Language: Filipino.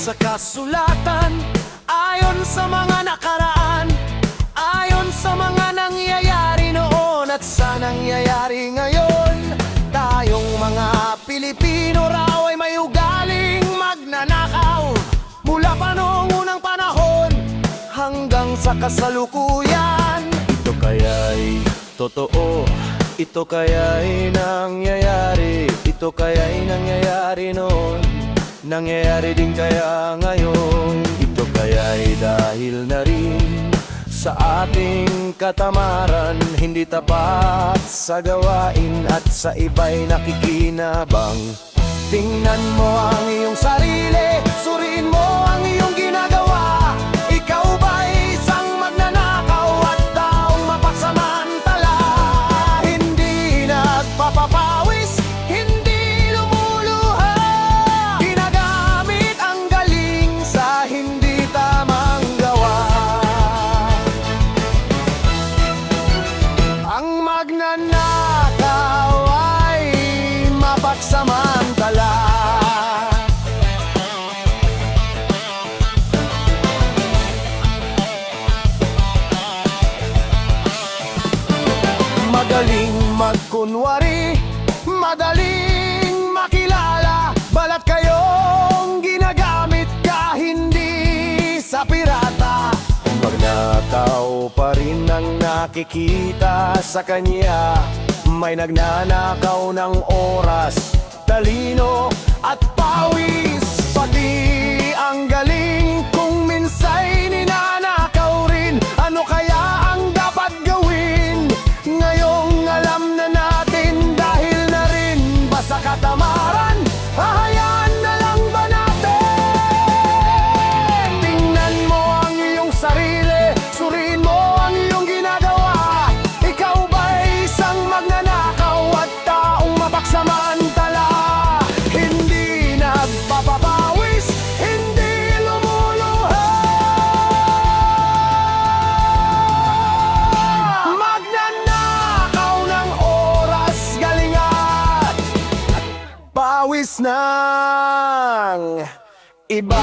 Sa kasulatan, ayon sa mga nakaraan, ayon sa mga nangyayari noon at sa nangyayari ngayon, tayong mga Pilipino raw ay may ugaling magnanakaw mula pa noong unang panahon hanggang sa kasalukuyan. Ito kaya'y totoo, ito kaya'y nangyayari, ito kaya'y nangyayari noon, nangyayari din kaya ngayon. Ito kaya'y dahil na rin sa ating katamaran, hindi tapat sa gawain at sa iba'y nakikinabang. Tingnan mo ang iyong sarili, suriin mo ang iyong ginagawa. Ikaw ba'y isang magnanakaw at taong mapagsamantala? Hindi nagpapapawis, hindi lumuluha, ginagamit ang galing sa hindi tamang gawa. Ang magnanakaw ay mapagsamantala. Madaling magkunwari, madaling makilala, balat kayong ginagamit ka hindi sa pirata. Magnakaw pa rin ang nakikita sa kanya, may nagnanakaw ng oras, talino at pawis, pati ang galing kung minsay ninanakaw rin. Ano kaya ang dapat gawin? Ngayong alam na natin, dahil na rin ba sa katamaran, hahayaan na lang ba natin? Tingnan mo ang iyong sarili, suriin mo ang iyong ginagawa. Ikaw ba'y isang magnanakaw at taong mapagsamantala? Hindi nagpapapawis, hindi lumuluha, magnanakaw ng oras, galing at pawis ng iba.